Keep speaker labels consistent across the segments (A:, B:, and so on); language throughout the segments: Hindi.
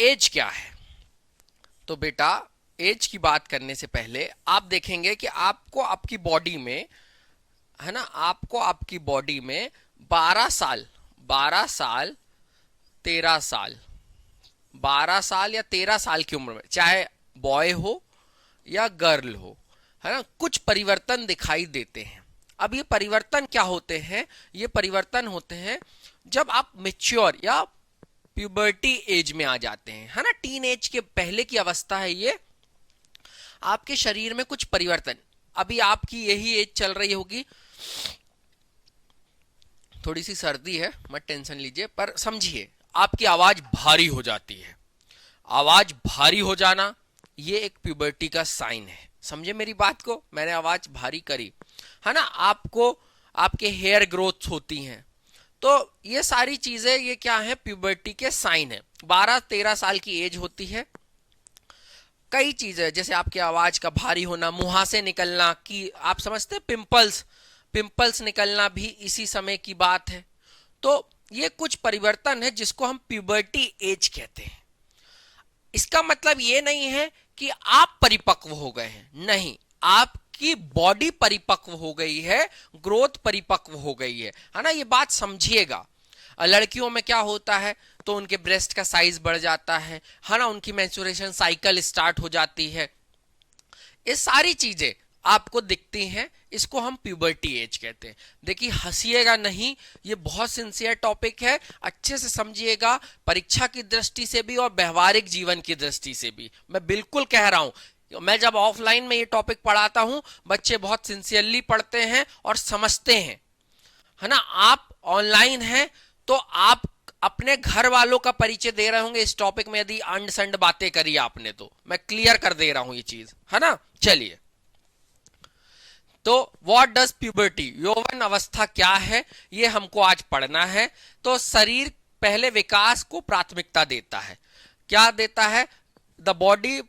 A: एज क्या है? तो बेटा एज की बात करने से पहले आप देखेंगे कि आपको आपकी बॉडी में, है ना, आपको आपकी बॉडी में 12 साल, 12 साल, 13 साल, 12 साल या 13 साल की उम्र में, चाहे बॉय हो या गर्ल हो, है ना, कुछ परिवर्तन दिखाई देते हैं। अब ये परिवर्तन क्या होते हैं? ये परिवर्तन होते हैं जब आप मेच्योर या प्यूबर्टी एज में आ जाते हैं, है ना, टीन एज के पहले की अवस्था है ये। आपके शरीर में कुछ परिवर्तन, अभी आपकी यही एज चल रही होगी, थोड़ी सी सर्दी है, मत टेंशन लीजिए, पर समझिए आपकी आवाज भारी हो जाती है। आवाज भारी हो जाना ये एक प्यूबर्टी का साइन है। समझे मेरी बात को? मैंने आवाज भारी करी, है ना। आपको आपके हेयर ग्रोथ होती हैं, तो ये सारी चीजें ये क्या है? प्यूबर्टी के साइन है। 12-13 साल की एज होती है। कई चीजें जैसे आपकी आवाज का भारी होना, मुहासे निकलना, कि आप समझते हैं पिंपल्स, पिंपल्स निकलना भी इसी समय की बात है। तो ये कुछ परिवर्तन है जिसको हम प्यूबर्टी एज कहते हैं। इसका मतलब ये नहीं है कि आप परिपक्व हो गए हैं, नहीं, आपकी बॉडी परिपक्व हो गई है, ग्रोथ परिपक्व हो गई है ना, ये बात समझिएगा। लड़कियों में क्या होता है? तो उनके ब्रेस्ट का साइज बढ़ जाता है ना, उनकी मेंस्ट्रुएशन साइकिल स्टार्ट हो जाती है। ये सारी चीजें आपको दिखती हैं, इसको हम प्यूबर्टी एज कहते हैं। देखिए हंसिएगा नहीं, ये बहुत सिंसियर टॉपिक है, अच्छे से समझिएगा, परीक्षा की दृष्टि से भी और व्यवहारिक जीवन की दृष्टि से भी। मैं बिल्कुल कह रहा हूं, मैं जब ऑफलाइन में ये टॉपिक पढ़ाता हूं, बच्चे बहुत सिंसियरली पढ़ते हैं और समझते हैं, है ना। आप ऑनलाइन हैं तो आप अपने घर वालों का परिचय दे रहे होंगे इस टॉपिक में, यदि अंड संड बातें करी आपने तो मैं क्लियर कर दे रहा हूं ये चीज, है ना। चलिए, तो व्हाट डज प्यूबर्टी, यौवन अवस्था क्या है, ये हमको आज पढ़ना है। तो शरीर पहले विकास को प्राथमिकता देता है। क्या देता है? द बॉडी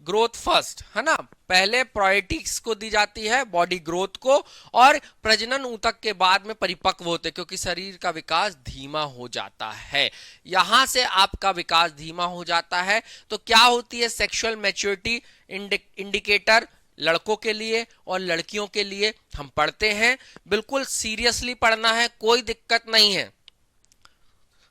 A: ग्रोथ फर्स्ट, है ना, पहले प्रायोरिटीज को दी जाती है बॉडी ग्रोथ को, और प्रजनन ऊतक के बाद में परिपक्व होते, क्योंकि शरीर का विकास धीमा हो जाता है। यहां से आपका विकास धीमा हो जाता है। तो क्या होती है सेक्सुअल मैच्योरिटी इंडिकेटर लड़कों के लिए और लड़कियों के लिए हम पढ़ते हैं, बिल्कुल सीरियसली पढ़ना है, कोई दिक्कत नहीं है।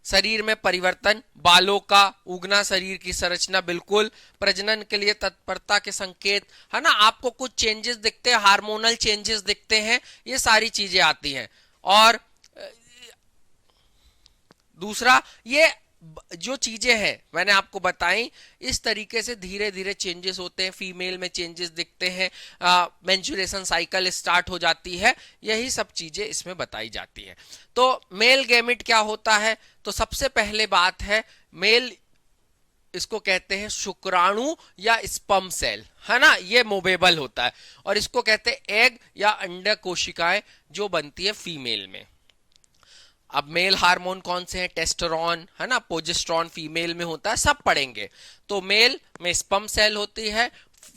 A: शरीर में परिवर्तन, बालों का उगना, शरीर की संरचना, बिल्कुल प्रजनन के लिए तत्परता के संकेत, है ना, आपको कुछ चेंजेस दिखते हैं, हार्मोनल चेंजेस दिखते हैं, ये सारी चीजें आती हैं। और दूसरा, ये जो चीजें हैं मैंने आपको बताई, इस तरीके से धीरे धीरे चेंजेस होते हैं। फीमेल में चेंजेस दिखते हैं, मेंस्ट्रुएशन साइकिल स्टार्ट हो जाती है, यही सब चीजें इसमें बताई जाती है। तो मेल गैमेट क्या होता है? तो सबसे पहले बात है, मेल इसको कहते हैं शुक्राणु या स्पर्म सेल, है ना, ये मूवेबल होता है, और इसको कहते हैं एग या अंडा कोशिकाएं, जो बनती है फीमेल में। अब मेल हार्मोन कौन से हैं? टेस्टोस्टेरोन, है ना, प्रोजेस्टेरोन फीमेल में होता है, सब पढ़ेंगे। तो मेल में स्पर्म सेल होती है,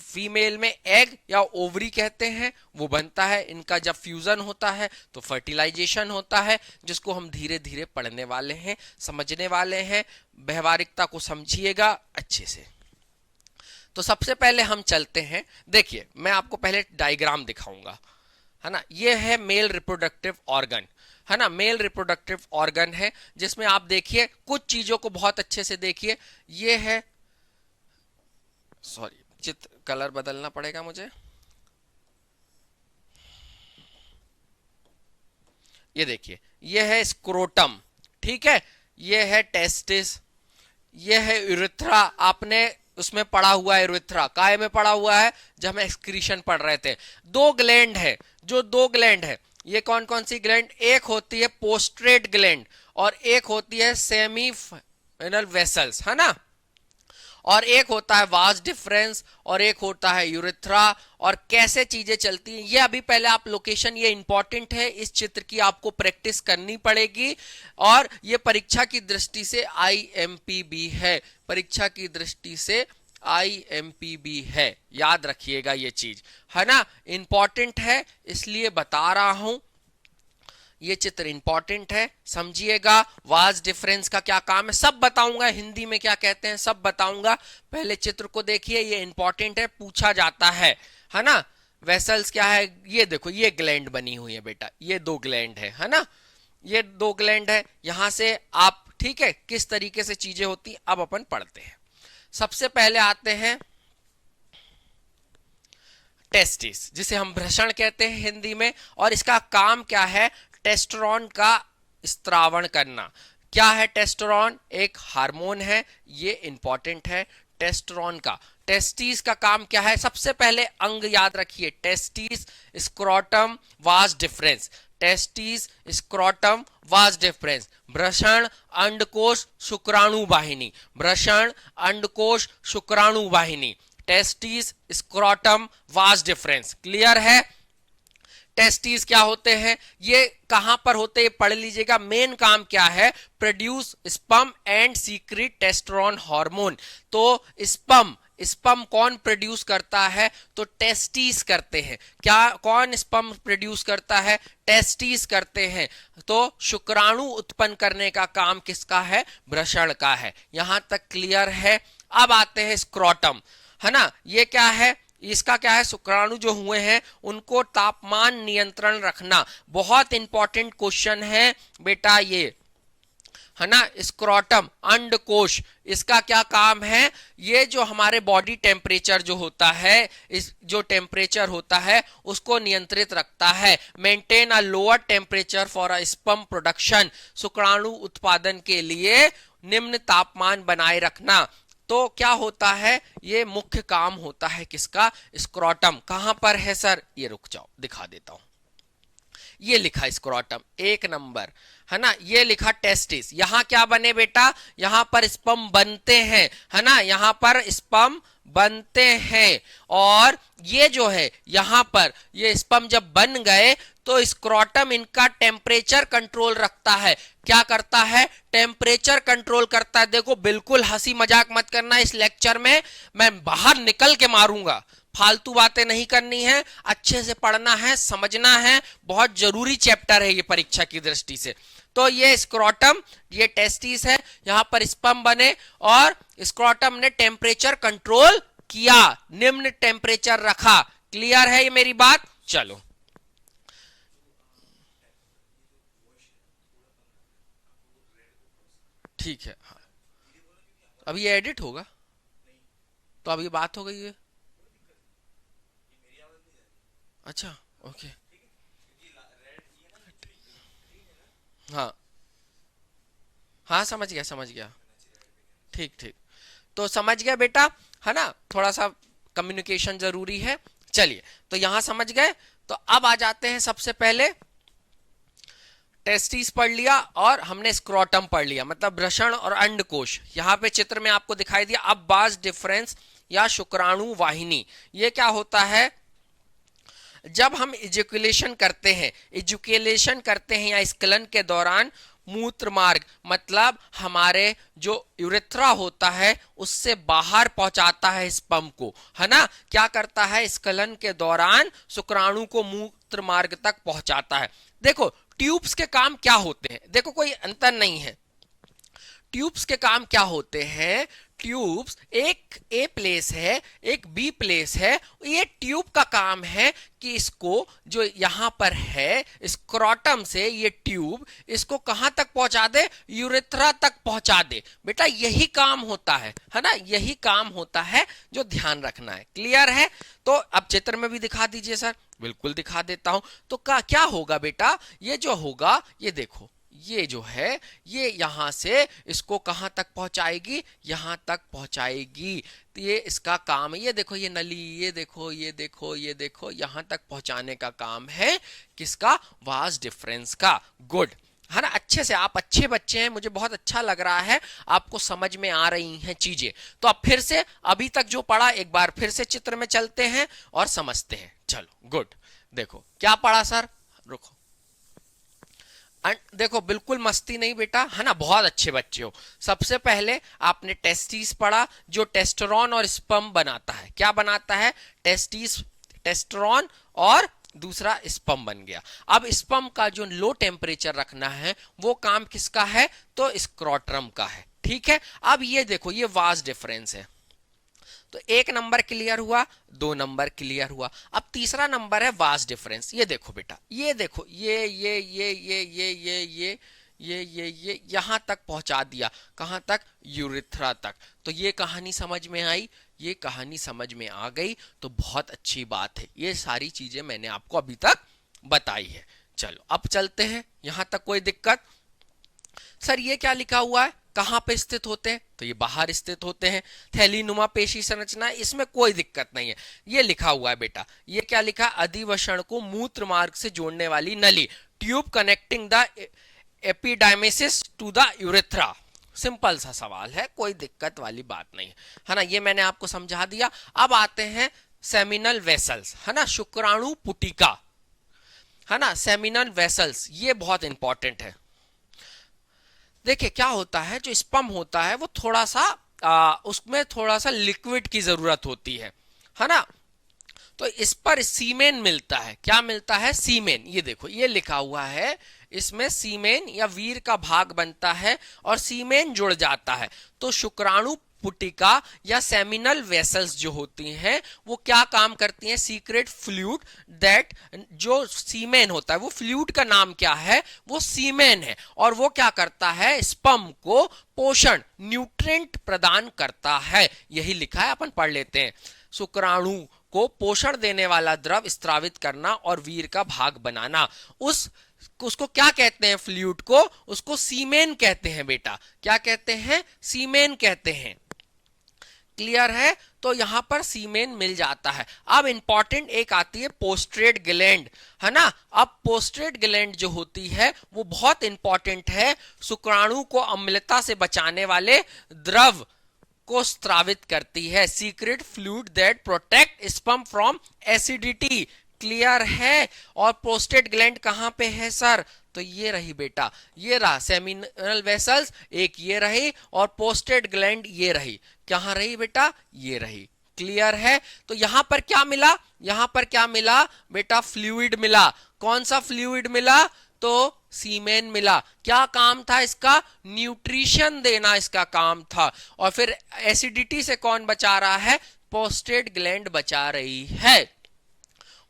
A: फीमेल में एग या ओवरी कहते हैं, वो बनता है। इनका जब फ्यूजन होता है तो फर्टिलाइजेशन होता है, जिसको हम धीरे धीरे पढ़ने वाले हैं, समझने वाले हैं। व्यवहारिकता को समझिएगा अच्छे से। तो सबसे पहले हम चलते हैं, देखिए मैं आपको पहले डायग्राम दिखाऊंगा, है ना। ये है मेल रिप्रोडक्टिव ऑर्गन, है ना, मेल रिप्रोडक्टिव ऑर्गन है, जिसमें आप देखिए कुछ चीजों को बहुत अच्छे से देखिए। ये है, सॉरी चित्र कलर बदलना पड़ेगा मुझे। ये देखिए, ये है स्क्रोटम, ठीक है, ये है टेस्टिस, ये है यूरेथ्रा। आपने उसमें पढ़ा हुआ है, यूरेथ्रा काय में पढ़ा हुआ है जब हम एक्सक्रीशन पढ़ रहे थे। दो ग्लैंड है, जो दो ग्लैंड है, ये कौन कौन सी ग्लैंड? एक होती है पोस्ट्रेट ग्लैंड और एक होती है सेमीफिनल वेसल्स, है ना, और एक होता है वास डिफरेंस और एक होता है यूरेथ्रा। और कैसे चीजें चलती हैं ये अभी पहले आप लोकेशन, ये इंपॉर्टेंट है, इस चित्र की आपको प्रैक्टिस करनी पड़ेगी। और ये परीक्षा की दृष्टि से आईएमपी है, परीक्षा की दृष्टि से आईएमपी है, याद रखिएगा ये चीज, है ना, इंपॉर्टेंट है, इसलिए बता रहा हूं। ये चित्र इंपॉर्टेंट है, समझिएगा। वाज डिफरेंस का क्या काम है सब बताऊंगा, हिंदी में क्या कहते हैं सब बताऊंगा। पहले चित्र को देखिए, ये इंपॉर्टेंट है, पूछा जाता है ना। वेसल्स क्या है, ये देखो, ये ग्लैंड बनी हुई है बेटा, ये दो ग्लैंड है ना, ये दो ग्लैंड है। यहां से आप, ठीक है, किस तरीके से चीजें होती अब अपन पढ़ते हैं। सबसे पहले आते हैं टेस्टिस, जिसे हम वृषण कहते हैं हिंदी में, और इसका काम क्या है, टेस्टोस्टेरोन का स्त्रावण करना। क्या है टेस्टोस्टेरोन, एक हार्मोन है, ये इंपॉर्टेंट है। टेस्टोस्टेरोन का, टेस्टिस का काम क्या है, सबसे पहले अंग याद रखिए, testis, scrotum, vas deferens. Testis, scrotum, vas deferens. वृषण, अंडकोश, शुक्राणु वाहिनी। वृषण, अंडकोश, शुक्राणु वाहिनी। Testis, scrotum, vas deferens. Clear है। टेस्टिस क्या होते हैं, ये कहां पर होते हैं, पढ़ लीजिएगा। मेन काम क्या है, produce sperm and secret testosterone hormone. तो स्पर्म, स्पर्म कौन प्रोड्यूस करता है, तो टेस्टिस करते हैं। क्या, कौन स्पर्म प्रोड्यूस करता है, टेस्टिस करते हैं। तो शुक्राणु उत्पन्न करने का काम किसका है, वृषण का है। यहां तक क्लियर है। अब आते हैं स्क्रोटम, है ना। ये क्या है, इसका क्या है, शुक्राणु जो हुए हैं उनको तापमान नियंत्रण रखना। बहुत इंपॉर्टेंट क्वेश्चन है बेटा ये, है ना। स्क्रोटम, अंडकोश, इसका क्या काम है, ये जो हमारे बॉडी टेम्परेचर जो होता है, इस जो टेम्परेचर होता है उसको नियंत्रित रखता है। Maintain a lower temperature for a sperm production, शुक्राणु उत्पादन के लिए निम्न तापमान बनाए रखना। तो क्या होता है, ये मुख्य काम होता है किसका, स्क्रोटम। कहां पर है सर, ये रुक जाओ दिखा देता हूं। ये लिखा स्क्रोटम 1 नंबर, है ना। ये लिखा टेस्टिस। यहां क्या बने बेटा, यहां पर स्पर्म बनते हैं, है ना, यहां पर स्पर्म बनते हैं। और ये जो है यहां पर ये स्पर्म जब बन गए तो स्क्रोटम इनका टेम्परेचर कंट्रोल रखता है। क्या करता है, टेम्परेचर कंट्रोल करता है। देखो बिल्कुल हंसी मजाक मत करना इस लेक्चर में, मैं बाहर निकल के मारूंगा। फालतू बातें नहीं करनी है, अच्छे से पढ़ना है, समझना है। बहुत जरूरी चैप्टर है ये परीक्षा की दृष्टि से। तो ये स्क्रोटम, ये टेस्टिस है, यहां पर स्पर्म बने और स्क्रोटम ने टेम्परेचर कंट्रोल किया, निम्न टेम्परेचर रखा। क्लियर है ये मेरी बात। चलो ठीक है। हाँ, अभी ये एडिट होगा तो अभी बात हो गई है। अच्छा, ओके। हाँ हाँ, समझ गया समझ गया, ठीक ठीक। तो समझ गया बेटा, है ना, थोड़ा सा कम्युनिकेशन जरूरी है। चलिए, तो यहां समझ गए। तो अब आ जाते हैं, सबसे पहले टेस्टिस पढ़ लिया और हमने स्क्रोटम पढ़ लिया, मतलब वृषण और अंडकोश। यहाँ पे चित्र में आपको दिखाई दिया। अब बाज डिफरेंस या शुक्राणु वाहिनी, ये क्या होता है, जब हम इजुकुलेशन करते हैं, इजुकुलेशन करते हैं या स्खलन के दौरान मूत्र मार्ग, मतलब हमारे जो यूरेथ्रा होता है उससे बाहर पहुंचाता है स्पर्म को, है ना। क्या करता है, स्खलन के दौरान शुक्राणु को मूत्र मार्ग तक पहुंचाता है। देखो ट्यूब्स के काम क्या होते हैं, देखो कोई अंतर नहीं है। ट्यूब्स के काम क्या होते हैं, ट्यूब्स, एक ए प्लेस है एक बी प्लेस है। ये ट्यूब का काम है कि इसको जो यहां पर है स्क्रोटम से ये ट्यूब इसको कहां तक पहुंचा दे, यूरेथ्रा तक पहुंचा दे। बेटा यही काम होता है ना, यही काम होता है, जो ध्यान रखना है। क्लियर है। तो अब चित्र में भी दिखा दीजिए सर। बिल्कुल दिखा देता हूं। तो क्या होगा बेटा, ये जो होगा, ये देखो, ये जो है ये यहां से इसको कहां तक पहुंचाएगी, यहां तक पहुंचाएगी। तो ये इसका काम है। ये देखो ये नली, ये देखो ये देखो ये देखो, यहां तक पहुंचाने का काम है किसका, वाज डिफरेंस का। गुड, है ना। अच्छे से, आप अच्छे बच्चे हैं, मुझे बहुत अच्छा लग रहा है, आपको समझ में आ रही हैं चीजें। तो अब फिर से अभी तक जो पढ़ा एक बार फिर से चित्र में चलते हैं और समझते हैं। चलो गुड, देखो क्या पढ़ा सर, रुको। देखो बिल्कुल मस्ती नहीं बेटा, है ना, बहुत अच्छे बच्चे हो। सबसे पहले आपने टेस्टिस पढ़ा, जो टेस्टोस्टेरोन और स्पर्म बनाता है। क्या बनाता है, टेस्टिस टेस्टोस्टेरोन और दूसरा स्पर्म बन गया। अब स्पर्म का जो लो टेम्परेचर रखना है वो काम किसका है, तो स्क्रोट्रम का है। ठीक है, अब ये देखो ये वास्ट डिफरेंस है। तो एक नंबर क्लियर हुआ, दो नंबर क्लियर हुआ। अब तीसरा नंबर है वास्ट डिफरेंस। ये देखो बेटा, ये देखो ये यहां तक पहुंचा दिया, कहां तक, यूरिथ्रा तक। तो ये कहानी समझ में आई, ये कहानी समझ में आ गई तो बहुत अच्छी बात है। ये सारी चीजें मैंने आपको अभी तक बताई है। चलो अब चलते हैं, यहां तक कोई दिक्कत? सर ये क्या लिखा हुआ है, कहां पे स्थित होते हैं, तो ये बाहर स्थित होते हैं। थैलीनुमा पेशी संरचना, इसमें कोई दिक्कत नहीं है। ये लिखा हुआ है बेटा, ये क्या लिखा, अधिवषण को मूत्र मार्ग से जोड़ने वाली नली, tube connecting the epididymis to the urethra. Simple सा सवाल है, कोई दिक्कत वाली बात नहीं है ना, ये मैंने आपको समझा दिया। अब आते हैं सेमिनल वेसल्स, है ना, शुक्राणु पुटिका, है ना, सेमिनल वेसल्स, ये बहुत इंपॉर्टेंट है। देखिए क्या होता है, जो स्पर्म होता है वो थोड़ा सा उसमें थोड़ा सा लिक्विड की जरूरत होती है ना। तो इस पर सीमेन मिलता है, क्या मिलता है, सीमेन। ये देखो ये लिखा हुआ है, इसमें सीमेन या वीर का भाग बनता है और सीमेन जुड़ जाता है। तो शुक्राणु पुटिका या सेमिनल वेसल्स जो होती हैं वो क्या काम करती हैं, सीक्रेट फ्लूइड दैट, जो सीमेन होता है वो फ्लूइड का नाम क्या है, वो सीमेन है। और वो क्या करता है, स्पर्म को पोषण, न्यूट्रिएंट प्रदान करता है। यही लिखा है, अपन पढ़ लेते हैं। शुक्राणु को पोषण देने वाला द्रव स्त्रावित करना और वीर का भाग बनाना, उसको क्या कहते हैं, फ्लूइड को, उसको सीमेन कहते हैं बेटा। क्या कहते हैं, सीमेन कहते हैं। क्लियर है, तो यहां पर सीमेन मिल जाता है। अब इंपॉर्टेंट एक आती है पोस्ट्रेट ग्लैंड, है ना। अब पोस्ट्रेट ग्लैंड जो होती है वो बहुत इंपॉर्टेंट है, शुक्राणु को अम्लता से बचाने वाले द्रव को स्त्रावित करती है, secret fluid that protect sperm from acidity. Clear है। और प्रोस्टेट ग्लैंड कहां पे है सर, तो ये रही बेटा, ये रहा सेमिनल वेसल्स, एक ये रही, और पोस्टेट ग्लैंड ये रही, कहां रही बेटा, ये रही। क्लियर है, तो यहां पर क्या मिला, यहां पर क्या मिला बेटा, फ्लूइड मिला। कौन सा फ्लूइड मिला, तो सीमेन मिला। क्या काम था इसका, न्यूट्रिशन देना इसका काम था। और फिर एसिडिटी से कौन बचा रहा है, पोस्टेट ग्लैंड बचा रही है।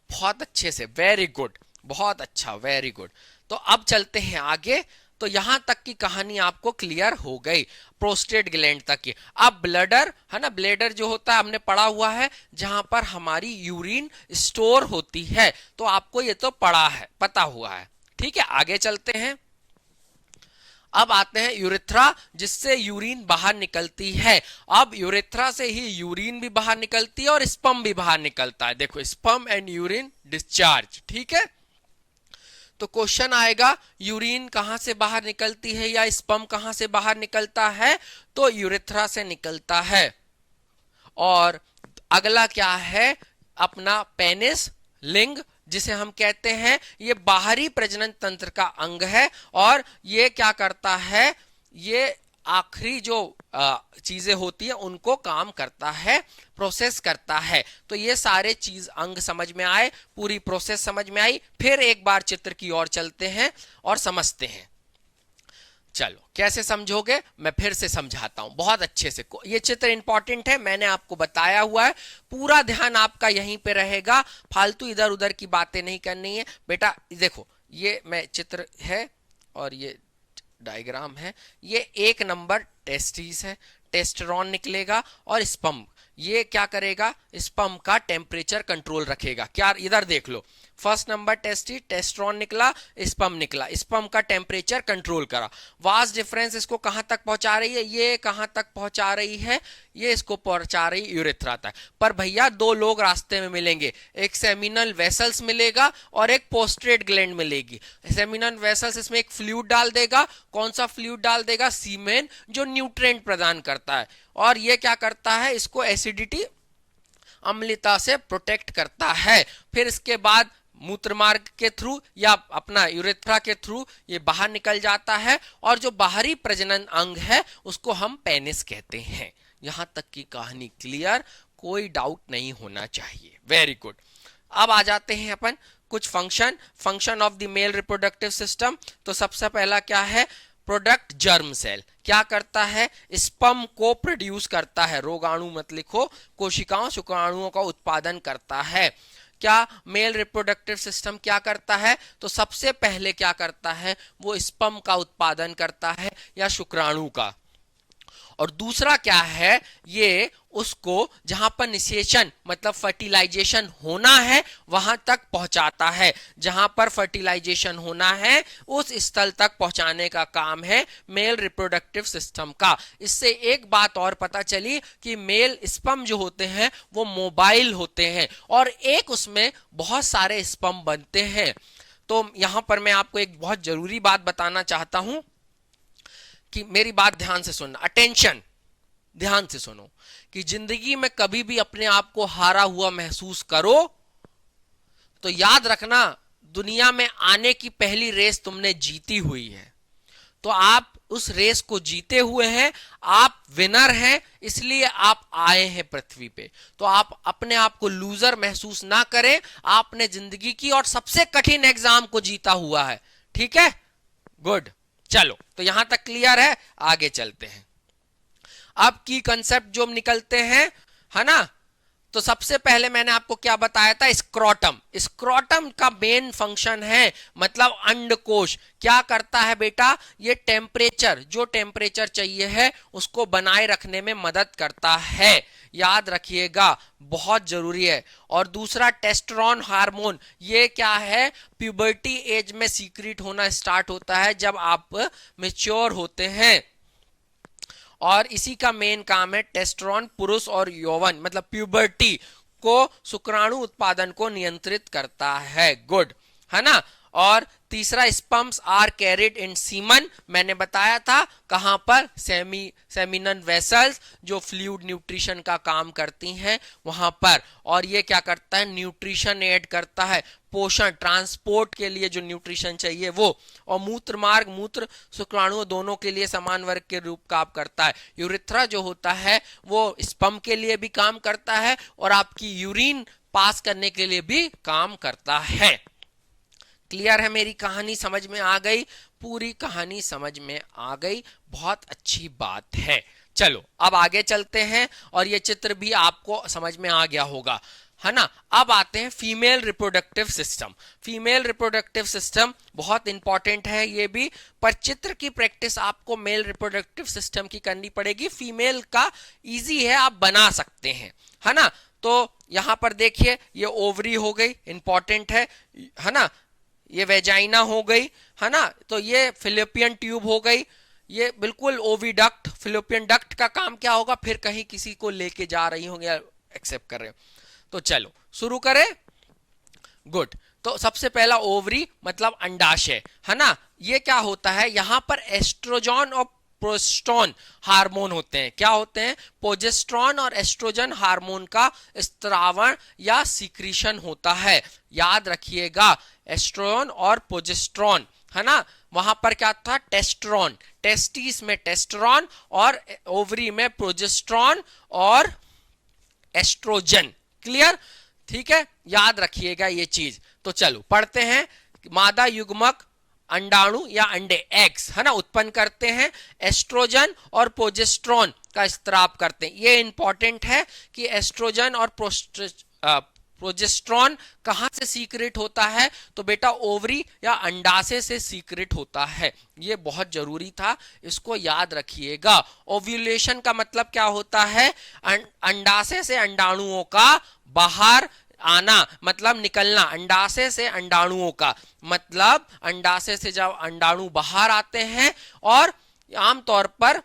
A: बहुत अच्छे से, वेरी गुड, बहुत अच्छा, वेरी गुड। तो अब चलते हैं आगे। तो यहां तक की कहानी आपको क्लियर हो गई, प्रोस्टेट ग्लैंड तक की। अब ब्लडर, है ना, ब्लैडर जो होता है हमने पढ़ा हुआ है, जहां पर हमारी यूरिन स्टोर होती है। तो आपको ये तो पढ़ा है, पता हुआ है। ठीक है, आगे चलते हैं। अब आते हैं यूरेथ्रा, जिससे यूरिन बाहर निकलती है। अब यूरेथ्रा से ही यूरिन भी बाहर निकलती है और स्पर्म भी बाहर निकलता है। देखो, स्पर्म एंड यूरिन डिस्चार्ज। ठीक है, तो क्वेश्चन आएगा, यूरिन कहां से बाहर निकलती है या स्पर्म कहां से बाहर निकलता है, तो यूरेथ्रा से निकलता है। और अगला क्या है, अपना पेनिस, लिंग, जिसे हम कहते हैं, ये बाहरी प्रजनन तंत्र का अंग है। और ये क्या करता है, ये आखिरी जो चीजें होती है उनको काम करता है, प्रोसेस करता है। तो ये सारे चीज अंग समझ में आए, पूरी प्रोसेस समझ में आई। फिर एक बार चित्र की ओर चलते हैं और समझते हैं। चलो कैसे समझोगे, मैं फिर से समझाता हूं बहुत अच्छे से। ये चित्र इंपॉर्टेंट है, मैंने आपको बताया हुआ है, पूरा ध्यान आपका यहीं पे रहेगा, फालतू इधर उधर की बातें नहीं करनी है बेटा। देखो ये मैं चित्र है और ये डायग्राम है। ये एक नंबर टेस्टिस है, टेस्टोस्टेरोन निकलेगा, और स्पर्म ये क्या करेगा, स्पर्म का टेम्परेचर कंट्रोल रखेगा। क्या, इधर देख लो, फर्स्ट नंबर टेस्टोस्टेरोन निकला, स्पर्म निकला, स्पर्म का टेम्परेचर कंट्रोल करा। वास्ट डिफरेंस इसको कहां तक पहुंचा रही है, ये कहां तक पहुंचा रही है, ये इसको पहुंचा रही यूरेथ्रा तक। पर भैया दो लोग रास्ते में मिलेंगे, एक सेमिनल वेसल्स मिलेगा और एक पोस्ट्रेट ग्लैंड मिलेगी। सेमिनल वेसल्स इसमें एक फ्लूइड डाल देगा, कौन सा फ्लूइड डाल देगा, सीमेन, जो न्यूट्रिएंट प्रदान करता है। और ये क्या करता है, इसको एसिडिटी, अम्लता से प्रोटेक्ट करता है। फिर इसके बाद मूत्र मार्ग के थ्रू या अपना यूरेथ्रा के थ्रू ये बाहर निकल जाता है। और जो बाहरी प्रजनन अंग है उसको हम पेनिस कहते हैं। यहां तक की कहानी क्लियर, कोई डाउट नहीं होना चाहिए। Very good. अब आ जाते हैं अपन कुछ function of the male reproductive system. तो सबसे पहला क्या है, प्रोडक्ट जर्म सेल क्या करता है, स्पर्म को प्रोड्यूस करता है, रोगाणु मत लिखो, कोशिकाओं शुक्राणुओं का उत्पादन करता है। क्या मेल रिप्रोडक्टिव सिस्टम क्या करता है, तो सबसे पहले क्या करता है, वो स्पर्म का उत्पादन करता है या शुक्राणु का। और दूसरा क्या है, ये उसको जहां पर निषेचन मतलब फर्टिलाइजेशन होना है वहां तक पहुंचाता है, जहां पर फर्टिलाइजेशन होना है उस स्थल तक पहुंचाने का काम है मेल रिप्रोडक्टिव सिस्टम का। इससे एक बात और पता चली कि मेल स्पर्म जो होते हैं वो मोबाइल होते हैं और एक उसमें बहुत सारे स्पर्म बनते हैं। तो यहां पर मैं आपको एक बहुत जरूरी बात बताना चाहता हूं कि मेरी बात ध्यान से सुनना, अटेंशन, ध्यान से सुनो, कि जिंदगी में कभी भी अपने आप को हारा हुआ महसूस करो तो याद रखना दुनिया में आने की पहली रेस तुमने जीती हुई है। तो आप उस रेस को जीते हुए हैं, आप विनर हैं, इसलिए आप आए हैं पृथ्वी पे। तो आप अपने आप को लूजर महसूस ना करें, आपने जिंदगी की और सबसे कठिन एग्जाम को जीता हुआ है। ठीक है, गुड। चलो, तो यहां तक क्लियर है, आगे चलते हैं। अब की कंसेप्ट जो निकलते हैं, है ना। तो सबसे पहले मैंने आपको क्या बताया था, स्क्रोटम। स्क्रोटम का मेन फंक्शन है मतलब अंडकोश क्या करता है बेटा, ये टेम्परेचर, जो टेम्परेचर चाहिए है उसको बनाए रखने में मदद करता है, याद रखिएगा, बहुत जरूरी है। और दूसरा टेस्टोस्टेरोन हार्मोन, ये क्या है, प्यूबर्टी एज में सीक्रेट होना स्टार्ट होता है जब आप मैच्योर होते हैं। और इसी का मेन काम है टेस्टोस्टेरोन पुरुष और यौवन मतलब प्यूबर्टी को, शुक्राणु उत्पादन को नियंत्रित करता है। गुड, है ना। और तीसरा, sperms are carried in semen, मैंने बताया था कहां पर, सेमिनल वेसल्स जो फ्लूइड न्यूट्रिशन का काम करती हैं वहां पर। और ये क्या करता है, न्यूट्रिशन ऐड करता है, पोषण, ट्रांसपोर्ट के लिए जो न्यूट्रिशन चाहिए वो। और मूत्र मार्ग, मूत्र शुक्राणु दोनों के लिए समान वर्ग के रूप काम करता है। यूरिथ्रा जो होता है वो स्पर्म के लिए भी काम करता है और आपकी यूरिन पास करने के लिए भी काम करता है। क्लियर है, मेरी कहानी समझ में आ गई, पूरी कहानी समझ में आ गई, बहुत अच्छी बात है। चलो अब आगे चलते हैं और ये चित्र भी आपको समझ में आ गया होगा, है ना। अब आते हैं female reproductive system. Female reproductive system बहुत इंपॉर्टेंट है ये भी, पर चित्र की प्रैक्टिस आपको मेल रिप्रोडक्टिव सिस्टम की करनी पड़ेगी। फीमेल का इजी है, आप बना सकते हैं, है ना। तो यहां पर देखिए, ये ओवरी हो गई, इंपॉर्टेंट है ना। ये वेजाइना हो गई, है ना। तो ये फिलिपियन ट्यूब हो गई, ये बिल्कुल ओविडक्ट, फिलिपियन डक्ट का काम क्या होगा, फिर कहीं किसी को लेके जा रही होंगे या एक्सेप्ट कर रहे हो। तो चलो शुरू करें। गुड, तो सबसे पहला ओवरी मतलब अंडाशय, है ना। ये क्या होता है, यहां पर एस्ट्रोजन और प्रोजेस्टेरोन हार्मोन होते हैं। क्या होते हैं, प्रोजेस्टेरोन और एस्ट्रोजन हार्मोन का स्त्रावण या सीक्रेशन होता है, याद रखिएगा, एस्ट्रोजन और प्रोजेस्टेरोन, है ना। वहां पर क्या था, टेस्टोस्टेरोन, टेस्टिस में टेस्टोस्टेरोन और ओवरी में प्रोजेस्टेरोन और एस्ट्रोजन। क्लियर, ठीक है, याद रखिएगा ये चीज। तो चलो पढ़ते हैं। मादा युग्मक अंडाणु या अंडे, एग्स, है ना, उत्पन्न करते हैं, एस्ट्रोजन और प्रोजेस्टेरोन का स्त्राव करते हैं। ये इंपॉर्टेंट है कि एस्ट्रोजन और प्रोजेस्टेरोन कहां से सीक्रेट होता है, तो बेटा ओवरी या अंडाशय से सीक्रेट होता है। ये बहुत जरूरी था, इसको याद रखिएगा। ओव्यूलेशन का मतलब क्या होता है, अंडाशय से अंडाणुओं का बाहर आना, मतलब निकलना, अंडाशय से अंडाणुओं का मतलब, अंडाशय से जब अंडाणु बाहर आते हैं, और आमतौर पर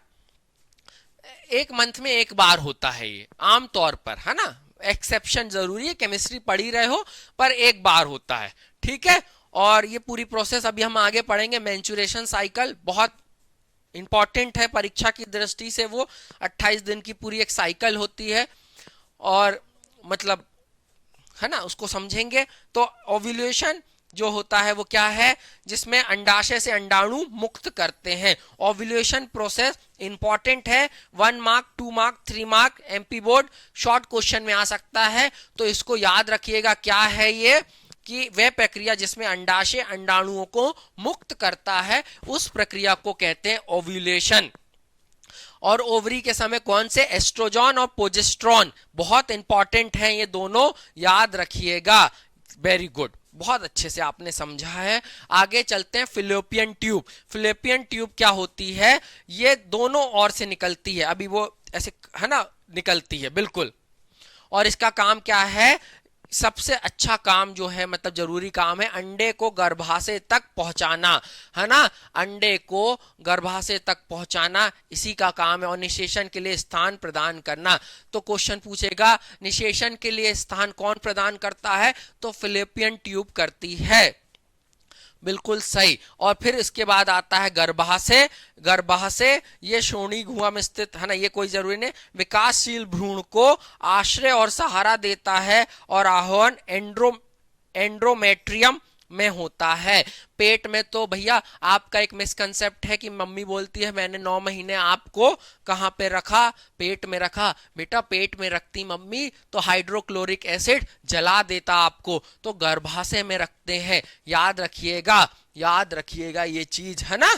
A: एक मंथ में एक बार होता है ये, आमतौर पर, है ना, एक्सेप्शन जरूरी है, केमिस्ट्री पढ़ी रहे हो, पर एक बार होता है, ठीक है। और ये पूरी प्रोसेस अभी हम आगे पढ़ेंगे। मेंस्ट्रुएशन साइकिल बहुत इंपॉर्टेंट है परीक्षा की दृष्टि से, वो 28 दिन की पूरी एक साइकिल होती है, और मतलब, है ना, उसको समझेंगे। तो ओव्यूलेशन जो होता है वो क्या है, जिसमें अंडाशय से अंडाणु मुक्त करते हैं। ओव्यूलेशन प्रोसेस इंपॉर्टेंट है, 1 mark, 2 mark, 3 mark, MP board short question में आ सकता है, तो इसको याद रखिएगा। क्या है ये, कि वह प्रक्रिया जिसमें अंडाशय अंडाणुओं को मुक्त करता है उस प्रक्रिया को कहते हैं ओव्यूलेशन। और ओवरी के समय कौन से, एस्ट्रोजन और प्रोजेस्टेरोन, बहुत इंपॉर्टेंट हैं ये दोनों, याद रखिएगा। वेरी गुड, बहुत अच्छे से आपने समझा है। आगे चलते हैं, फिलोपियन ट्यूब। फिलोपियन ट्यूब क्या होती है, ये दोनों ओर से निकलती है, अभी वो ऐसे है ना निकलती है बिल्कुल। और इसका काम क्या है, सबसे अच्छा काम जो है मतलब जरूरी काम है, अंडे को गर्भाशय तक पहुंचाना, है ना, अंडे को गर्भाशय तक पहुंचाना इसी का काम है, और निषेचन के लिए स्थान प्रदान करना। तो क्वेश्चन पूछेगा निषेचन के लिए स्थान कौन प्रदान करता है, तो फिलिपियन ट्यूब करती है, बिल्कुल सही। और फिर इसके बाद आता है गर्भाशय। गर्भाशय ये श्रोणि गुहा में स्थित है ना, ये कोई जरूरी नहीं, विकासशील भ्रूण को आश्रय और सहारा देता है और आह्वान एंड्रोमेट्रियम में होता है। पेट में तो भैया आपका एक मिसकंसेप्ट है कि मम्मी बोलती है मैंने 9 महीने आपको कहां पे रखा, पेट में रखा। बेटा पेट में रखती मम्मी तो हाइड्रोक्लोरिक एसिड जला देता आपको, तो गर्भाशय में रखते हैं, याद रखिएगा, याद रखिएगा ये चीज, है ना।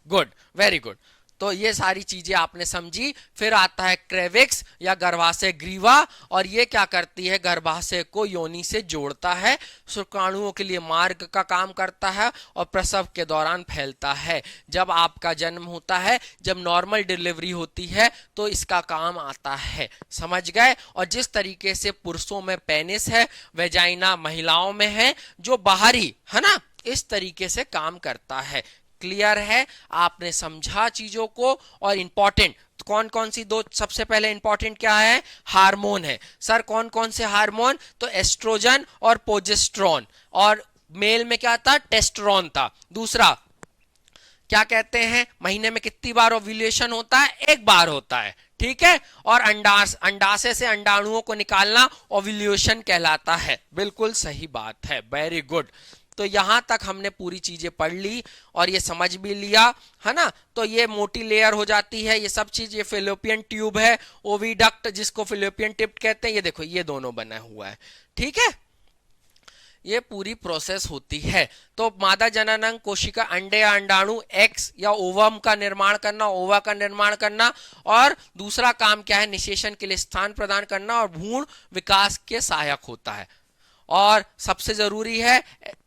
A: Good, very good. तो ये सारी चीजें आपने समझी। फिर आता है क्रेविक्स या गर्भाशय ग्रीवा, और ये क्या करती है, गर्भाशय को योनि से जोड़ता है, शुक्राणुओं के लिए मार्ग का काम करता है और प्रसव के दौरान फैलता है। जब आपका जन्म होता है, जब नॉर्मल डिलीवरी होती है तो इसका काम आता है, समझ गए। और जिस तरीके से पुरुषों में पेनिस है, वेजाइना महिलाओं में है, जो बाहरी है ना, इस तरीके से काम करता है। क्लियर है, आपने समझा चीजों को। और इंपॉर्टेंट कौन कौन सी दो, सबसे पहले इंपॉर्टेंट क्या है, हार्मोन है। सर कौन कौन से हार्मोन, तो एस्ट्रोजन और प्रोजेस्टेरोन, और मेल में क्या था, टेस्टोस्टेरोन था। दूसरा क्या कहते हैं, महीने में कितनी बार ओव्यूलेशन होता है, एक बार होता है, ठीक है। और अंडाशय से अंडाणुओं को निकालना ओव्यूलेशन कहलाता है, बिल्कुल सही बात है, वेरी गुड। तो यहां तक हमने पूरी चीजें पढ़ ली और ये समझ भी लिया, है ना। तो ये मोटी लेयर हो जाती है, ये सब चीज, ये फिलोपियन ट्यूब है, ओविडक्ट जिसको फिलोपियन टिप कहते हैं, ये देखो ये दोनों बना हुआ है, ठीक है। ये पूरी प्रोसेस होती है। तो मादा जननांग कोशिका अंडे या अंडाणु एक्स या ओवम का निर्माण करना, ओवा का निर्माण करना, और दूसरा काम क्या है, निषेचन के लिए स्थान प्रदान करना, और भ्रूण विकास के सहायक होता है। और सबसे जरूरी है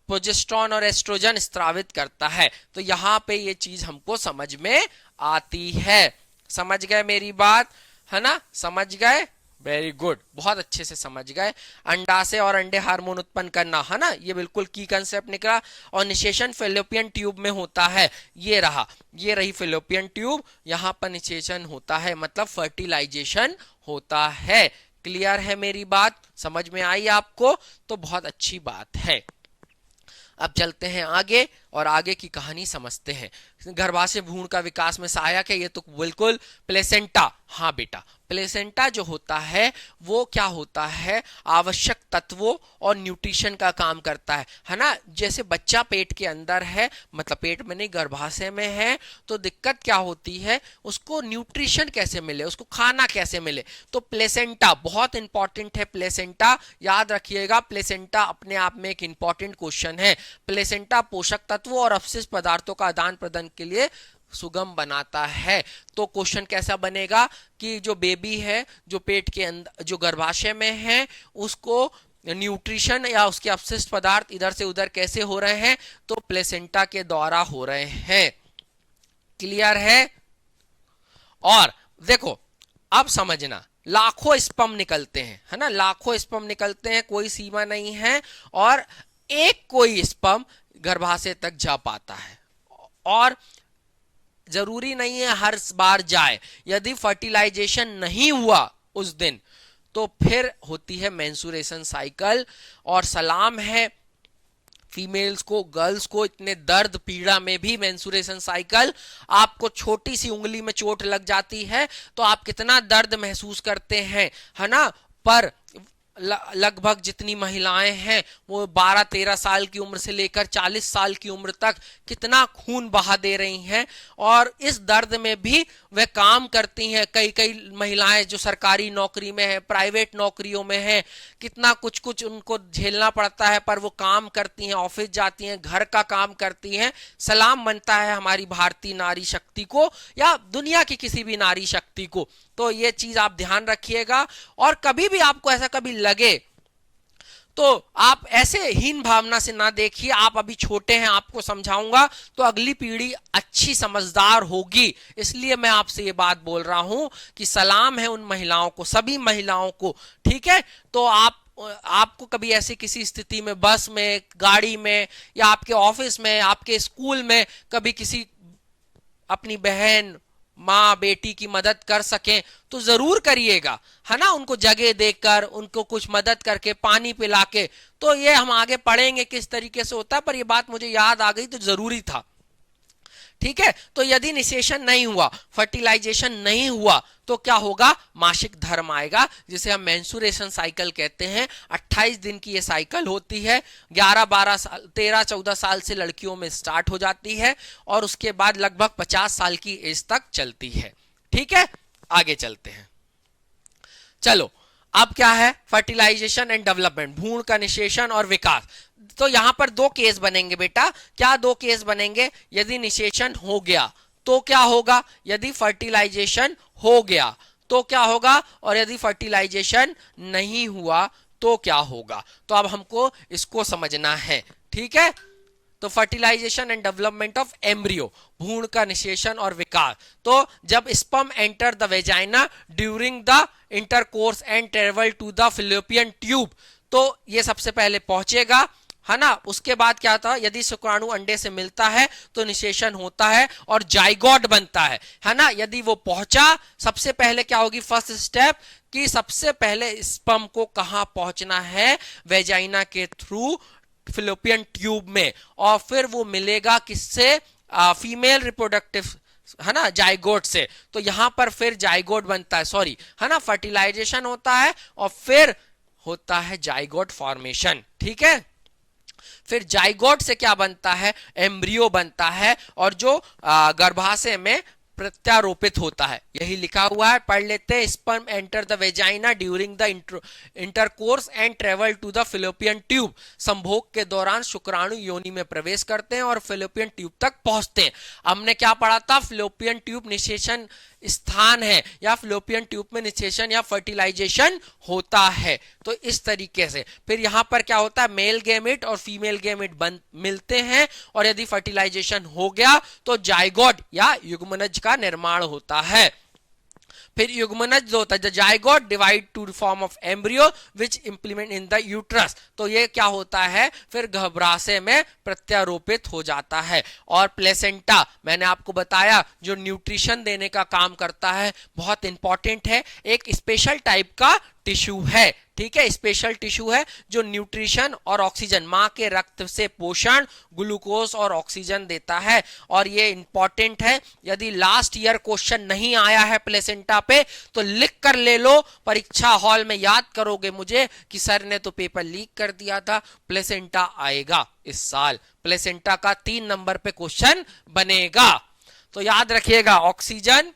A: प्रोजेस्टेरोन और एस्ट्रोजन स्त्रावित करता है। तो यहाँ पे ये चीज हमको समझ में आती है, समझ गए मेरी बात, है ना, समझ गए, वेरी गुड, बहुत अच्छे से समझ गए। अंडाशय और अंडे हार्मोन उत्पन्न करना, है ना, ये बिल्कुल की कंसेप्ट निकला। और निषेचन फिलोपियन ट्यूब में होता है, ये रहा, ये रही फिलोपियन ट्यूब, यहाँ पर निषेचन होता है, मतलब फर्टिलाइजेशन होता है। क्लियर है मेरी बात, समझ में आई आपको, तो बहुत अच्छी बात है। अब चलते हैं आगे और आगे की कहानी समझते हैं। गर्भाशय भ्रूण का विकास में सहायक है, ये तो बिल्कुल प्लेसेंटा, हाँ बेटा, प्लेसेंटा जो होता है वो क्या होता है, आवश्यक तत्वों और न्यूट्रिशन का काम करता है ना। जैसे बच्चा पेट के अंदर है, मतलब पेट में नहीं गर्भाशय में है, तो दिक्कत क्या होती है, उसको न्यूट्रिशन कैसे मिले, उसको खाना कैसे मिले, तो प्लेसेंटा बहुत इंपॉर्टेंट है। प्लेसेंटा याद रखिएगा, प्लेसेंटा अपने आप में एक इंपॉर्टेंट क्वेश्चन है। प्लेसेंटा पोषक तत्वों और अपशिष्ट पदार्थों का आदान प्रदान के लिए सुगम बनाता है। तो क्वेश्चन कैसा बनेगा कि जो बेबी है, जो पेट के अंदर, जो गर्भाशय में है, उसको न्यूट्रिशन या उसके अपशिष्ट पदार्थ इधर से उधर कैसे हो रहे हैं, तो प्लेसेंटा के द्वारा हो रहे हैं। क्लियर है। और देखो अब समझना, लाखों स्पर्म निकलते हैं, है ना, लाखों स्पर्म निकलते हैं, कोई सीमा नहीं है, और एक कोई स्पर्म गर्भाशय तक जा पाता है, और जरूरी नहीं है हर बार जाए। यदि फर्टिलाइजेशन नहीं हुआ उस दिन, तो फिर होती है मेंसुरेशन साइकिल। और सलाम है फीमेल्स को, गर्ल्स को, इतने दर्द पीड़ा में भी मेंसुरेशन साइकिल। आपको छोटी सी उंगली में चोट लग जाती है तो आप कितना दर्द महसूस करते हैं, है ना। पर लगभग जितनी महिलाएं हैं वो 12-13 साल की उम्र से लेकर 40 साल की उम्र तक कितना खून बहा दे रही हैं, और इस दर्द में भी वह काम करती हैं, कई कई महिलाएं जो सरकारी नौकरी में है, प्राइवेट नौकरियों में है, कितना कुछ कुछ उनको झेलना पड़ता है, पर वो काम करती हैं, ऑफिस जाती हैं, घर का काम करती हैं। सलाम बनता है हमारी भारतीय नारी शक्ति को या दुनिया की किसी भी नारी शक्ति को। तो ये चीज आप ध्यान रखिएगा। और कभी भी आपको ऐसा कभी लगे तो आप ऐसे हीन भावना से ना देखिए, आप अभी छोटे हैं, आपको समझाऊंगा तो अगली पीढ़ी अच्छी समझदार होगी। इसलिए मैं आपसे ये बात बोल रहा हूं कि सलाम है उन महिलाओं को, सभी महिलाओं को, ठीक है। तो आपको कभी ऐसी किसी स्थिति में, बस में, गाड़ी में, या आपके ऑफिस में, आपके स्कूल में, कभी किसी अपनी बहन, माँ, बेटी की मदद कर सकें तो जरूर करिएगा, है ना। उनको जगह देकर, उनको कुछ मदद करके, पानी पिला के। तो ये हम आगे पढ़ेंगे किस तरीके से होता है, पर ये बात मुझे याद आ गई तो जरूरी था, ठीक है। तो यदि निषेचन नहीं हुआ, फर्टिलाइजेशन नहीं हुआ, तो क्या होगा, मासिक धर्म आएगा, जिसे हम मेंसुरेशन साइकिल कहते हैं। 28 दिन की ये साइकिल होती है, 11, 12 साल, 13, 14 साल से लड़कियों में स्टार्ट हो जाती है और उसके बाद लगभग 50 साल की एज तक चलती है, ठीक है। आगे चलते हैं, चलो। अब क्या है, फर्टिलाइजेशन एंड डेवलपमेंट, भ्रूण का निषेचन और विकास। तो यहां पर दो केस बनेंगे बेटा। क्या दो केस बनेंगे, यदि निषेचन हो गया तो क्या होगा, यदि फर्टिलाइजेशन हो गया तो क्या होगा, और यदि फर्टिलाइजेशन नहीं हुआ तो क्या होगा। तो अब हमको इसको समझना है, ठीक है। तो fertilisation and development of embryo, भ्रूण का निषेचन और विकास। तो जब sperm enter the vagina during the intercourse and travel to the fallopian tube, तो ये सबसे पहले पहुंचेगा, है ना। उसके बाद क्या था, यदि शुक्राणु अंडे से मिलता है तो निषेचन होता है और जाइगोट बनता है ना। यदि वो पहुंचा, सबसे पहले क्या होगी, फर्स्ट स्टेप, कि सबसे पहले स्पर्म को कहां पहुंचना है, वेजाइना के थ्रू फिलोपियन ट्यूब में, और फिर वो मिलेगा किससे, फीमेल रिप्रोडक्टिव, है ना, जाइगोट से। तो यहां पर फिर जाइगोट बनता है, सॉरी, है ना, फर्टिलाइजेशन होता है और फिर होता है जाइगोट फॉर्मेशन, ठीक है। फिर जाइगोट से क्या बनता है, एम्ब्रियो बनता है, और जो गर्भाशय में प्रत्यारोपित होता है। यही लिखा हुआ है, पढ़ लेते हैं। Sperm enter the vagina during the intercourse and travel to the fallopian tube, संभोग के दौरान शुक्राणु योनि में प्रवेश करते हैं और फिलोपियन ट्यूब तक पहुंचते हैं। हमने क्या पढ़ा था, फिलोपियन ट्यूब निषेचन स्थान है, या फिलोपियन ट्यूब में निषेचन या फर्टिलाइजेशन होता है। तो इस तरीके से फिर यहां पर क्या होता है, मेल गैमेट और फीमेल गैमेट मिलते हैं, और यदि फर्टिलाइजेशन हो गया तो जाइगोट या युग्मनज का निर्माण होता है। फिर युग्मनज जो होता है, zygote divide two form of embryo which implement in the uterus. तो ये क्या होता है, फिर गर्भाशय में प्रत्यारोपित हो जाता है। और प्लेसेंटा, मैंने आपको बताया, जो न्यूट्रिशन देने का काम करता है, बहुत इंपॉर्टेंट है, एक स्पेशल टाइप का टिश्यू है, ठीक है, स्पेशल टिश्यू है जो न्यूट्रिशन और ऑक्सीजन, मां के रक्त से पोषण, ग्लूकोज और ऑक्सीजन देता है। और ये इंपॉर्टेंट है, यदि लास्ट ईयर क्वेश्चन नहीं आया है प्लेसेंटा पे तो लिख कर ले लो, परीक्षा हॉल में याद करोगे मुझे कि सर ने तो पेपर लीक कर दिया था। प्लेसेंटा आएगा इस साल, प्लेसेंटा का 3 नंबर पे क्वेश्चन बनेगा। तो याद रखिएगा, ऑक्सीजन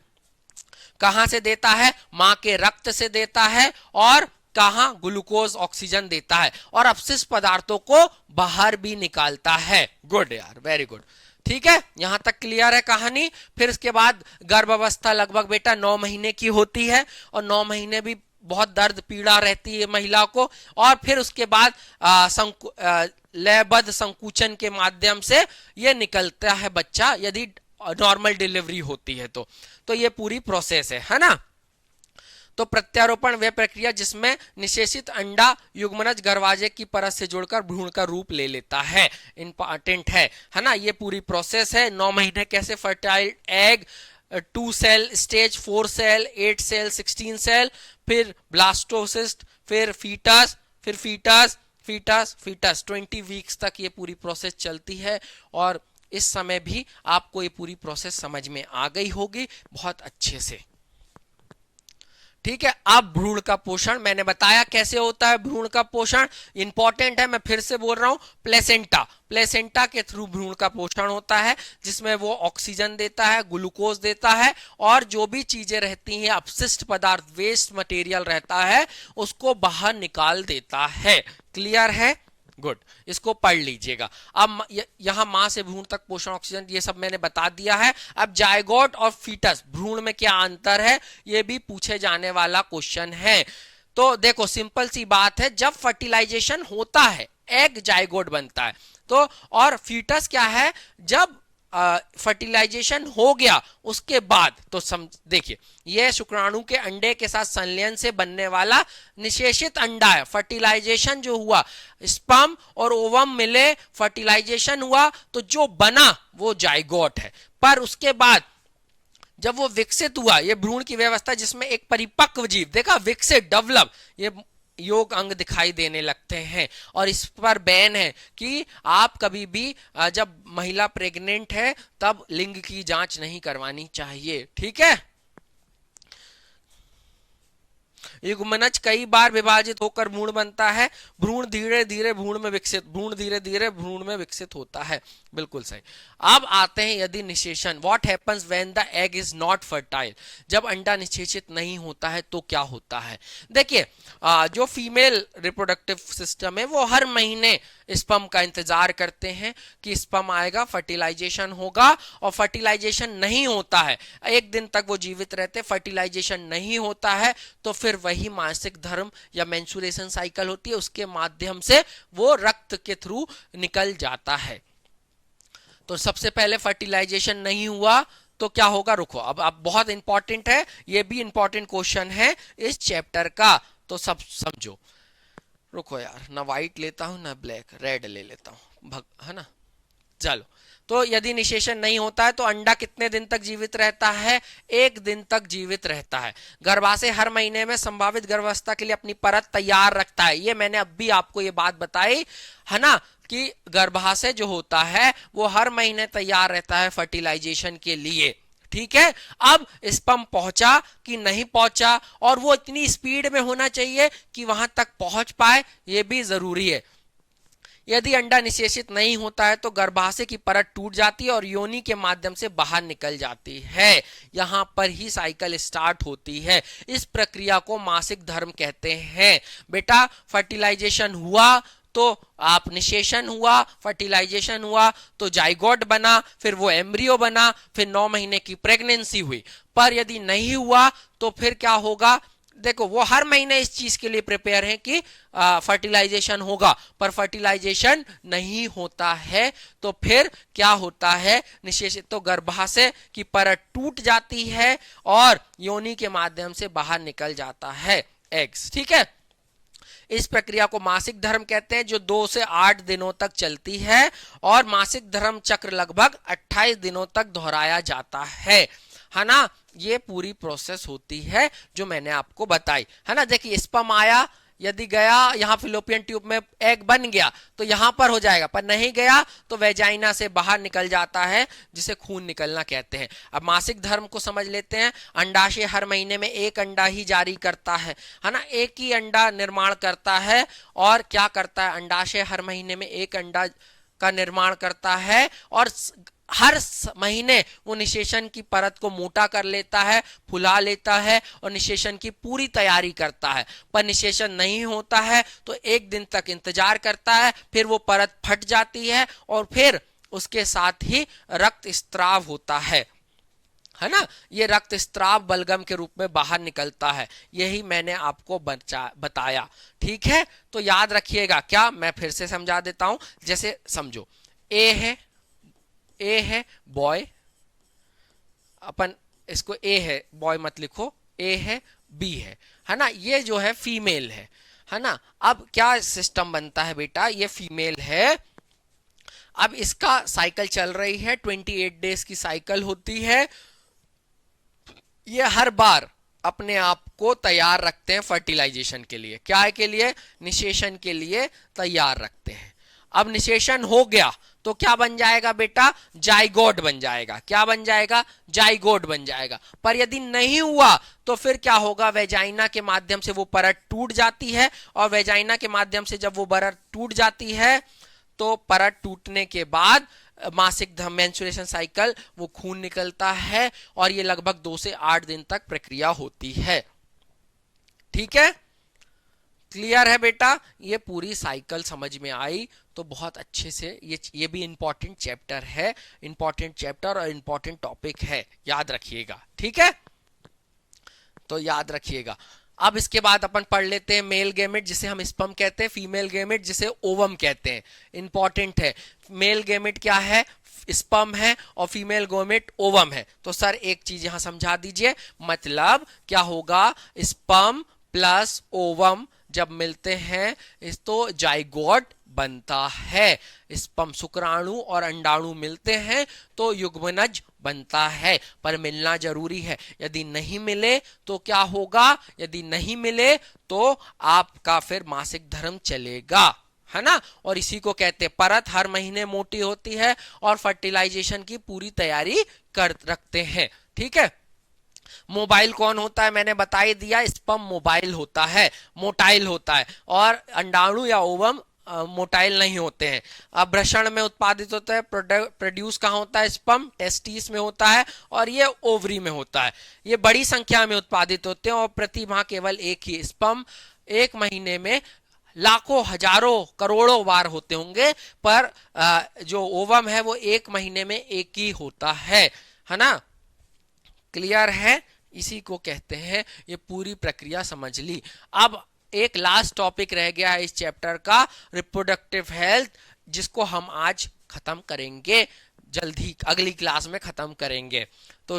A: कहां से देता है, मां के रक्त से देता है, और कहां, ग्लूकोज ऑक्सीजन देता है, और अपशिष्ट पदार्थों को बाहर भी निकालता है। गुड यार, वेरी गुड, ठीक है, यहां तक क्लियर है कहानी। फिर इसके बाद गर्भावस्था लगभग बेटा 9 महीने की होती है, और 9 महीने भी बहुत दर्द पीड़ा रहती है महिला को। और फिर उसके बाद लयबद्ध संकुचन के माध्यम से ये निकलता है बच्चा, यदि नॉर्मल डिलीवरी होती है तो ये पूरी प्रोसेस है ना। तो प्रत्यारोपण वह प्रक्रिया जिसमें निषेचित अंडा युग्मनज गर्भाशय की परत से जोड़कर भ्रूण का रूप ले लेता है। इंपॉर्टेंट है ना, ये पूरी प्रोसेस है। 9 महीने कैसे fertile egg, 2 cell stage, 4 cell, 8 cell, 16 cell, फिर ब्लास्टोसिस्ट, फिर फीटस, फिर फीटस फीटस फीटस 20 वीक्स तक ये पूरी प्रोसेस चलती है। और इस समय भी आपको ये पूरी प्रोसेस समझ में आ गई होगी बहुत अच्छे से, ठीक है। अब भ्रूण का पोषण मैंने बताया कैसे होता है। भ्रूण का पोषण इंपॉर्टेंट है, मैं फिर से बोल रहा हूं, प्लेसेंटा, प्लेसेंटा के थ्रू भ्रूण का पोषण होता है, जिसमें वो ऑक्सीजन देता है, ग्लूकोज देता है, और जो भी चीजें रहती हैं, अपशिष्ट पदार्थ, वेस्ट मटेरियल रहता है, उसको बाहर निकाल देता है। क्लियर है? गुड, इसको पढ़ लीजिएगा। अब यहां मां से भ्रूण तक पोषण, ऑक्सीजन, ये सब मैंने बता दिया है। अब जायगोट और फीटस, भ्रूण में क्या अंतर है, ये भी पूछे जाने वाला क्वेश्चन है। तो देखो सिंपल सी बात है, जब फर्टिलाइजेशन होता है एग जायगोट बनता है, तो और फीटस क्या है, जब फर्टिलाइजेशन हो गया उसके बाद, तो देखिए यह शुक्राणु के अंडे के साथ संलयन से बनने वाला निषेचित अंडा है। फर्टिलाइजेशन जो हुआ, स्पर्म और ओवम मिले, फर्टिलाइजेशन हुआ, तो जो बना वो जायगोट है। पर उसके बाद जब वो विकसित हुआ, ये भ्रूण की व्यवस्था जिसमें एक परिपक्व जीव, देखा, विकसित, डेवलप, ये योग अंग दिखाई देने लगते हैं। और इस पर बैन है कि आप कभी भी जब महिला प्रेग्नेंट है तब लिंग की जांच नहीं करवानी चाहिए। ठीक है। युग्मनज कई बार विभाजित होकर भ्रूण बनता है। भ्रूण धीरे धीरे भ्रूण में विकसित, भ्रूण धीरे धीरे भ्रूण में विकसित होता है। बिल्कुल सही। अब आते हैं यदि निषेचन, what happens when the egg is not fertile, जब अंडा निषेचित नहीं होता है तो क्या होता है। देखिए जो फीमेल रिप्रोडक्टिव सिस्टम है वो हर महीने स्पर्म का इंतजार करते हैं कि स्पर्म आएगा, फर्टिलाइजेशन होगा, और फर्टिलाइजेशन नहीं होता है, एक दिन तक वो जीवित रहते, फर्टिलाइजेशन नहीं होता है, तो फिर वही मासिक धर्म या मेंस्ट्रुएशन साइकिल होती है, उसके माध्यम से वो रक्त के थ्रू निकल जाता है। तो सबसे पहले फर्टिलाइजेशन नहीं हुआ तो क्या होगा, रुको, अब बहुत इंपॉर्टेंट है, ये भी इंपॉर्टेंट क्वेश्चन है इस चैप्टर का, तो सब समझो। रुको यार, ना व्हाइट लेता हूं ना ब्लैक, रेड ले लेता हूं, है ना। चलो, तो यदि निषेचन नहीं होता है तो अंडा कितने दिन तक जीवित रहता है, एक दिन तक जीवित रहता है। गर्भाशय हर महीने में संभावित गर्भावस्था के लिए अपनी परत तैयार रखता है, ये मैंने अब भी आपको ये बात बताई है ना, कि गर्भाशय जो होता है वो हर महीने तैयार रहता है फर्टिलाइजेशन के लिए। ठीक है। अब स्पर्म पहुंचा कि नहीं पहुंचा, और वो इतनी स्पीड में होना चाहिए कि वहां तक पहुंच पाए, ये भी जरूरी है। यदि अंडा निषेचित नहीं होता है तो गर्भाशय की परत टूट जाती है और योनि के माध्यम से बाहर निकल जाती है। यहां पर ही साइकिल स्टार्ट होती है। इस प्रक्रिया को मासिक धर्म कहते हैं। बेटा फर्टिलाइजेशन हुआ तो आप निषेचन हुआ, फर्टिलाइजेशन हुआ तो जाइगोट बना, फिर वो एम्ब्रियो बना, फिर 9 महीने की प्रेगनेंसी हुई। पर यदि नहीं हुआ तो फिर क्या होगा, देखो वो हर महीने इस चीज के लिए प्रिपेयर है कि फर्टिलाइजेशन होगा, पर फर्टिलाइजेशन नहीं होता है तो फिर क्या होता है, निषेचित, तो गर्भाशय की परत टूट जाती है और योनि के माध्यम से बाहर निकल जाता है एग्स। ठीक है। इस प्रक्रिया को मासिक धर्म कहते हैं, जो 2 से 8 दिनों तक चलती है, और मासिक धर्म चक्र लगभग 28 दिनों तक दोहराया जाता है ना। ये पूरी प्रोसेस होती है जो मैंने आपको बताई, है ना। देखिए स्पर्म आया, यदि गया यहाँ फिलोपियन ट्यूब में, एग बन गया तो यहाँ पर हो जाएगा, पर नहीं गया तो वेजाइना से बाहर निकल जाता है, जिसे खून निकलना कहते हैं। अब मासिक धर्म को समझ लेते हैं। अंडाशय हर महीने में एक अंडा ही जारी करता है ना, एक ही अंडा निर्माण करता है। और क्या करता है, अंडाशय हर महीने में एक अंडा का निर्माण करता है, और हर महीने वो निषेचन की परत को मोटा कर लेता है, फुला लेता है, और निषेचन की पूरी तैयारी करता है। पर निषेचन नहीं होता है तो एक दिन तक इंतजार करता है, फिर वो परत फट जाती है, और फिर उसके साथ ही रक्त स्त्राव होता है ना। ये रक्त स्त्राव बलगम के रूप में बाहर निकलता है, यही मैंने आपको बताया। ठीक है। तो याद रखिएगा, क्या, मैं फिर से समझा देता हूं। जैसे समझो, ए है बॉय, अपन इसको ए है, बॉय मत लिखो, ए है, बी है ना, ये जो है फीमेल है ना। अब क्या सिस्टम बनता है बेटा, ये फीमेल है, अब इसका साइकिल चल रही है, 28 डेज की साइकिल होती है। ये हर बार अपने आप को तैयार रखते हैं फर्टिलाइजेशन के लिए, क्या के लिए, निषेचन के लिए तैयार रखते हैं। अब निषेचन हो गया तो क्या बन जाएगा बेटा, जाइगोट बन जाएगा। क्या बन जाएगा, जाइगोट बन जाएगा। पर यदि नहीं हुआ तो फिर क्या होगा, वेजाइना के माध्यम से वो परत टूट जाती है, और वेजाइना के माध्यम से जब वो परत टूट जाती है तो परत टूटने के बाद मासिक धर्म मेंस्ट्रुएशन साइकिल, वो खून निकलता है, और ये लगभग 2 से 8 दिन तक प्रक्रिया होती है। ठीक है, क्लियर है बेटा, ये पूरी साइकिल समझ में आई तो बहुत अच्छे से, ये भी इंपॉर्टेंट चैप्टर है, इंपॉर्टेंट चैप्टर और इंपॉर्टेंट टॉपिक है, याद रखिएगा। ठीक है, तो याद रखिएगा। अब इसके बाद अपन पढ़ लेते हैं मेल गैमेट जिसे हम स्पर्म कहते हैं, फीमेल गैमेट जिसे ओवम कहते हैं। इंपॉर्टेंट है, मेल गैमेट क्या है, स्पर्म है, और फीमेल गैमेट ओवम है। तो सर एक चीज यहां समझा दीजिए, मतलब क्या होगा, स्पर्म प्लस ओवम जब मिलते हैं तो जाइगोट बनता है। स्पर्म शुक्राणु और अंडाणु मिलते हैं तो युग्मनज बनता है, पर मिलना जरूरी है। यदि नहीं मिले तो क्या होगा, यदि नहीं मिले तो आपका फिर मासिक धर्म चलेगा, है ना। और इसी को कहते हैं परत हर महीने मोटी होती है और फर्टिलाइजेशन की पूरी तैयारी कर रखते हैं। ठीक है, मोबाइल कौन होता है, मैंने बता ही दिया, स्पर्म मोबाइल होता है, मोटाइल होता है, और अंडाणु या ओवम मोटाइल नहीं होते हैं। अब वृषण में उत्पादित होता है, प्रोड्यूस कहाँ होता है, स्पर्म टेस्टिस में होता है, और ये ओवरी में होता है। ये बड़ी संख्या में उत्पादित होते हैं, और प्रति माह केवल एक ही स्पर्म एक महीने में लाखों हजारों करोड़ों बार होते होंगे, पर जो ओवम है वो एक महीने में एक ही होता है ना। क्लियर है, इसी को कहते हैं, ये पूरी प्रक्रिया समझ ली। अब एक लास्ट टॉपिक रह गया है इस चैप्टर का, रिप्रोडक्टिव हेल्थ, जिसको हम आज खत्म करेंगे, जल्दी अगली क्लास में खत्म करेंगे। तो